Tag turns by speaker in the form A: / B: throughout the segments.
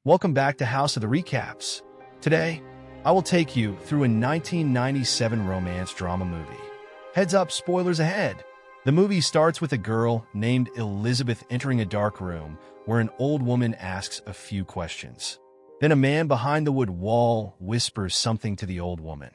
A: Welcome back to House of the Recaps. Today, I will take you through a 1997 romance drama movie. Heads up, spoilers ahead. The movie starts with a girl named Elisabeth entering a dark room where an old woman asks a few questions. Then a man behind the wood wall whispers something to the old woman.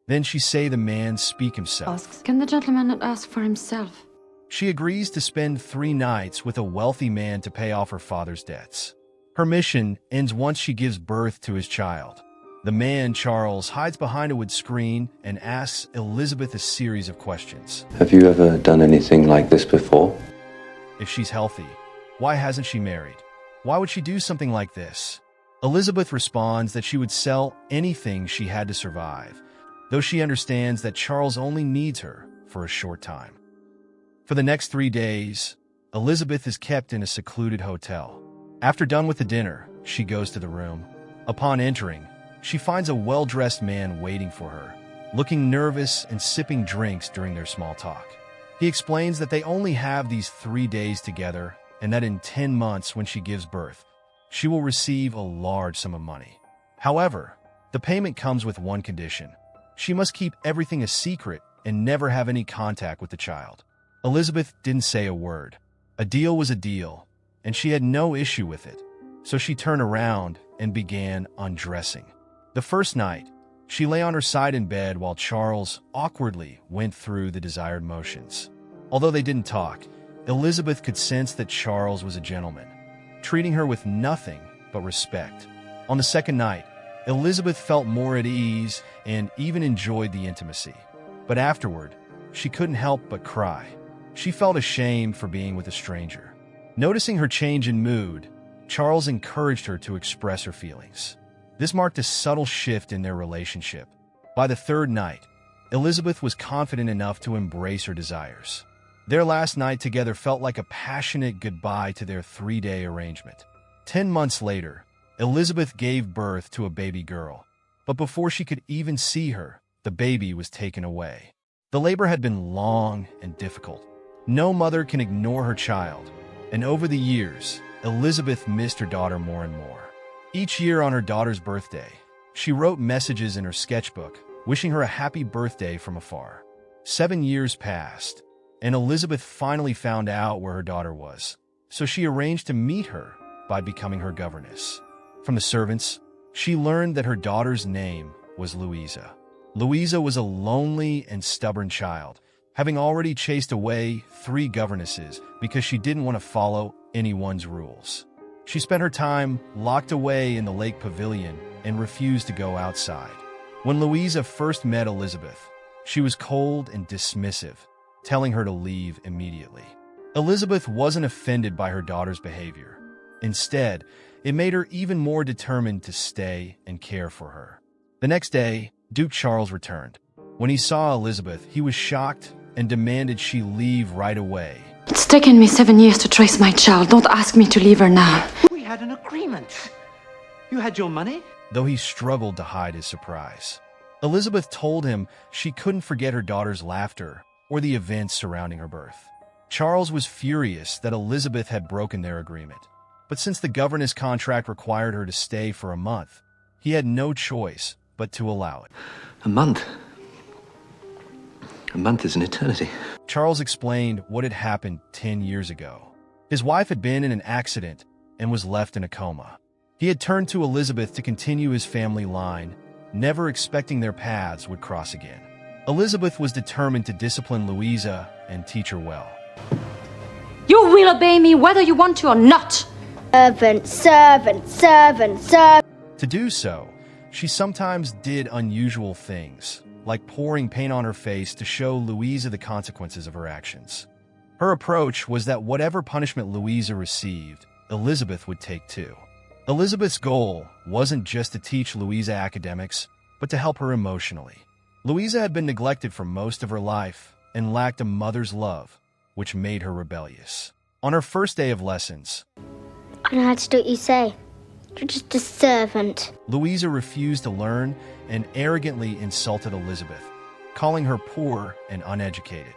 A: Then she say the man speak himself.
B: Asks, can the gentleman not ask for himself?
A: She agrees to spend 3 nights with a wealthy man to pay off her father's debts. Her mission ends once she gives birth to his child. The man, Charles, hides behind a wood screen and asks Elisabeth a series of questions.
C: Have you ever done anything like this before?
A: If she's healthy, why hasn't she married? Why would she do something like this? Elisabeth responds that she would sell anything she had to survive, though she understands that Charles only needs her for a short time. For the next 3 days, Elisabeth is kept in a secluded hotel. After done with the dinner, she goes to the room. Upon entering, she finds a well-dressed man waiting for her, looking nervous and sipping drinks during their small talk. He explains that they only have these 3 days together and that in 10 months when she gives birth, she will receive a large sum of money. However, the payment comes with one condition. She must keep everything a secret and never have any contact with the child. Elisabeth didn't say a word. A deal was a deal, and she had no issue with it, so she turned around and began undressing. The first night, she lay on her side in bed while Charles awkwardly went through the desired motions. Although they didn't talk, Elisabeth could sense that Charles was a gentleman, treating her with nothing but respect. On the second night, Elisabeth felt more at ease and even enjoyed the intimacy. But afterward, she couldn't help but cry. She felt ashamed for being with a stranger. Noticing her change in mood, Charles encouraged her to express her feelings. This marked a subtle shift in their relationship. By the third night, Elisabeth was confident enough to embrace her desires. Their last night together felt like a passionate goodbye to their 3-day arrangement. 10 months later, Elisabeth gave birth to a baby girl, but before she could even see her, the baby was taken away. The labor had been long and difficult. No mother can ignore her child, and over the years, Elisabeth missed her daughter more and more. Each year on her daughter's birthday, she wrote messages in her sketchbook, wishing her a happy birthday from afar. 7 years passed, and Elisabeth finally found out where her daughter was, so she arranged to meet her by becoming her governess. From the servants, she learned that her daughter's name was Louisa. Louisa was a lonely and stubborn child, having already chased away 3 governesses because she didn't want to follow anyone's rules. She spent her time locked away in the lake pavilion and refused to go outside. When Louisa first met Elisabeth, she was cold and dismissive, telling her to leave immediately. Elisabeth wasn't offended by her daughter's behavior. Instead, it made her even more determined to stay and care for her. The next day, Duke Charles returned. When he saw Elisabeth, he was shocked and demanded she leave right away.
B: It's taken me 7 years to trace my child. Don't ask me to leave her now.
D: We had an agreement. You had your money?
A: Though he struggled to hide his surprise. Elisabeth told him she couldn't forget her daughter's laughter or the events surrounding her birth. Charles was furious that Elisabeth had broken their agreement. But since the governess contract required her to stay for a month, he had no choice but to allow it.
D: A month? A month is an eternity.
A: Charles explained what had happened 10 years ago. His wife had been in an accident and was left in a coma. He had turned to Elisabeth to continue his family line, never expecting their paths would cross again. Elisabeth was determined to discipline Louisa and teach her well.
B: You will obey me whether you want to or not.
E: Servant, servant, servant, servant.
A: To do so, she sometimes did unusual things, like pouring paint on her face to show Louisa the consequences of her actions. Her approach was that whatever punishment Louisa received, Elisabeth would take too. Elisabeth's goal wasn't just to teach Louisa academics, but to help her emotionally. Louisa had been neglected for most of her life and lacked a mother's love, which made her rebellious. On her first day of lessons,
E: I know how to do what you say. You're just a servant.
A: Louisa refused to learn and arrogantly insulted Elisabeth, calling her poor and uneducated.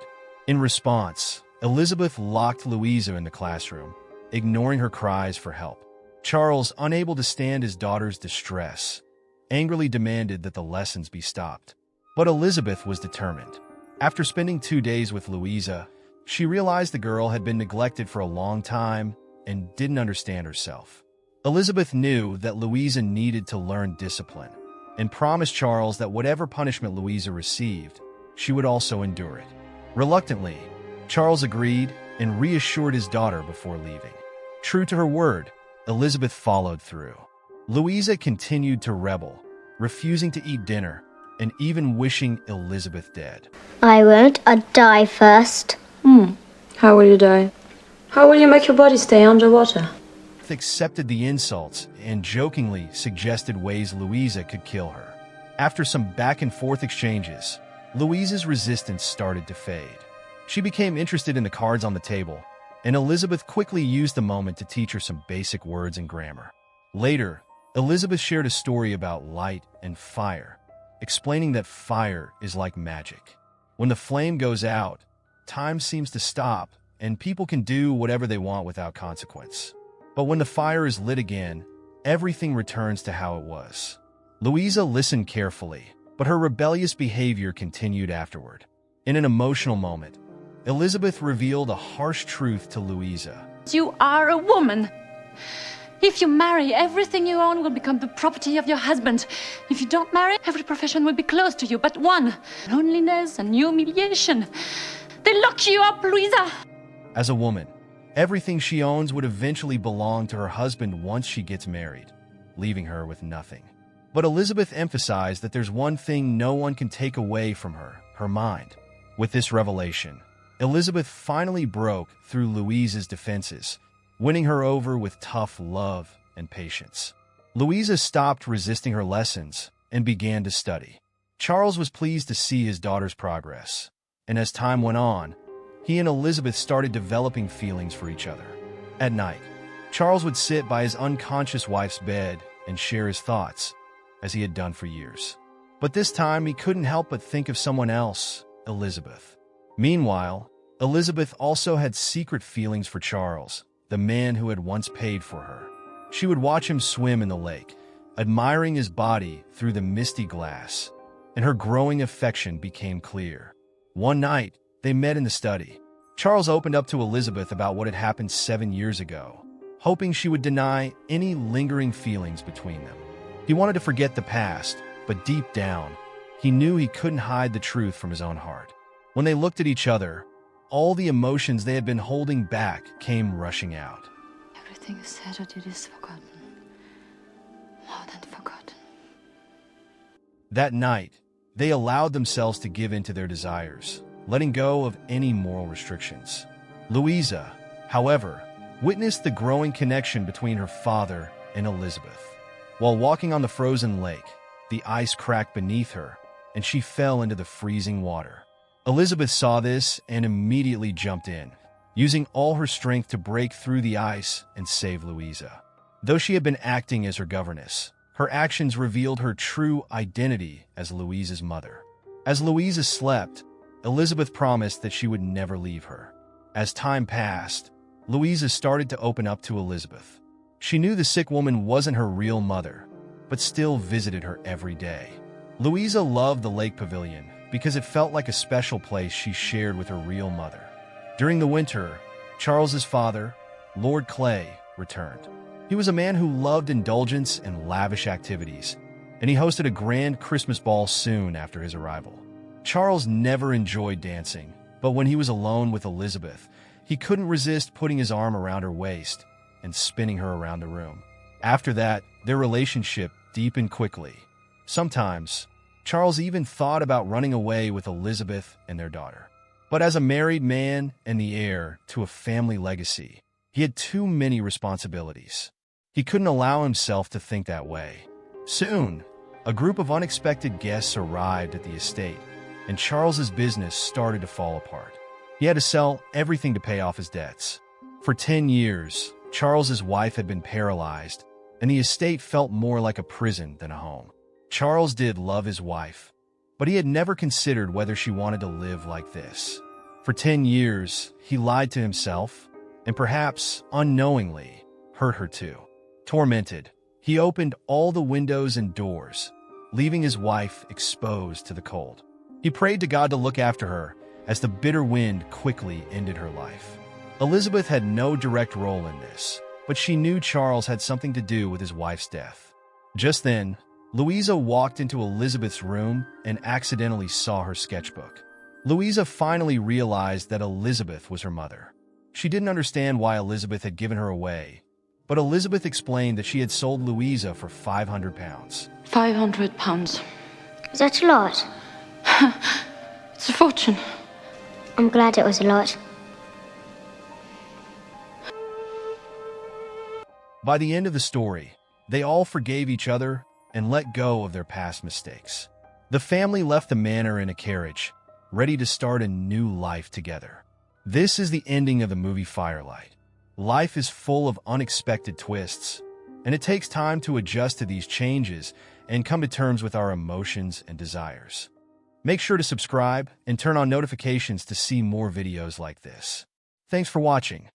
A: In response, Elisabeth locked Louisa in the classroom, ignoring her cries for help. Charles, unable to stand his daughter's distress, angrily demanded that the lessons be stopped. But Elisabeth was determined. After spending 2 days with Louisa, she realized the girl had been neglected for a long time and didn't understand herself. Elisabeth knew that Louisa needed to learn discipline and promised Charles that whatever punishment Louisa received, she would also endure it. Reluctantly, Charles agreed and reassured his daughter before leaving. True to her word, Elisabeth followed through. Louisa continued to rebel, refusing to eat dinner and even wishing Elisabeth dead.
E: I won't. I'll die first.
B: How will you die? How will you make your body stay underwater?
A: Accepted the insults and jokingly suggested ways Louisa could kill her. After some back-and-forth exchanges, Louisa's resistance started to fade. She became interested in the cards on the table, and Elisabeth quickly used the moment to teach her some basic words and grammar. Later, Elisabeth shared a story about light and fire, explaining that fire is like magic. When the flame goes out, time seems to stop, and people can do whatever they want without consequence. But when the fire is lit again, everything returns to how it was. Louisa listened carefully, but her rebellious behavior continued afterward. In an emotional moment, Elisabeth revealed a harsh truth to Louisa.
F: You are a woman. If you marry, everything you own will become the property of your husband. If you don't marry, every profession will be closed to you but one. Loneliness and humiliation. They lock you up, Louisa.
A: As a woman, everything she owns would eventually belong to her husband once she gets married, leaving her with nothing. But Elisabeth emphasized that there's one thing no one can take away from her mind. With this revelation, Elisabeth finally broke through Louisa's defenses, winning her over with tough love and patience. Louisa stopped resisting her lessons and began to study. Charles was pleased to see his daughter's progress, and as time went on, he and Elisabeth started developing feelings for each other. At night, Charles would sit by his unconscious wife's bed and share his thoughts, as he had done for years. But this time, he couldn't help but think of someone else, Elisabeth. Meanwhile, Elisabeth also had secret feelings for Charles, the man who had once paid for her. She would watch him swim in the lake, admiring his body through the misty glass, and her growing affection became clear. One night, they met in the study. Charles opened up to Elisabeth about what had happened 7 years ago, hoping she would deny any lingering feelings between them. He wanted to forget the past, but deep down, he knew he couldn't hide the truth from his own heart. When they looked at each other, all the emotions they had been holding back came rushing out.
F: Everything you said or did is forgotten. More than forgotten.
A: That night, they allowed themselves to give in to their desires, letting go of any moral restrictions. Louisa, however, witnessed the growing connection between her father and Elisabeth. While walking on the frozen lake, the ice cracked beneath her, and she fell into the freezing water. Elisabeth saw this and immediately jumped in, using all her strength to break through the ice and save Louisa. Though she had been acting as her governess, her actions revealed her true identity as Louisa's mother. As Louisa slept, Elisabeth promised that she would never leave her. As time passed, Louisa started to open up to Elisabeth. She knew the sick woman wasn't her real mother, but still visited her every day. Louisa loved the lake pavilion because it felt like a special place she shared with her real mother. During the winter, Charles's father, Lord Clay, returned. He was a man who loved indulgence and lavish activities, and he hosted a grand Christmas ball soon after his arrival. Charles never enjoyed dancing, but when he was alone with Elisabeth, he couldn't resist putting his arm around her waist and spinning her around the room. After that, their relationship deepened quickly. Sometimes, Charles even thought about running away with Elisabeth and their daughter. But as a married man and the heir to a family legacy, he had too many responsibilities. He couldn't allow himself to think that way. Soon, a group of unexpected guests arrived at the estate, and Charles's business started to fall apart. He had to sell everything to pay off his debts. For 10 years, Charles's wife had been paralyzed, and the estate felt more like a prison than a home. Charles did love his wife, but he had never considered whether she wanted to live like this. For 10 years, he lied to himself, and perhaps, unknowingly, hurt her too. Tormented, he opened all the windows and doors, leaving his wife exposed to the cold. He prayed to God to look after her as the bitter wind quickly ended her life. Elisabeth had no direct role in this, but she knew Charles had something to do with his wife's death. Just then, Louisa walked into Elisabeth's room and accidentally saw her sketchbook. Louisa finally realized that Elisabeth was her mother. She didn't understand why Elisabeth had given her away, but Elisabeth explained that she had sold Louisa for £500.
F: £500.
E: Is that a lot?
F: It's a fortune.
E: I'm glad it was a lot.
A: By the end of the story, they all forgave each other and let go of their past mistakes. The family left the manor in a carriage, ready to start a new life together. This is the ending of the movie Firelight. Life is full of unexpected twists, and it takes time to adjust to these changes and come to terms with our emotions and desires. Make sure to subscribe and turn on notifications to see more videos like this. Thanks for watching.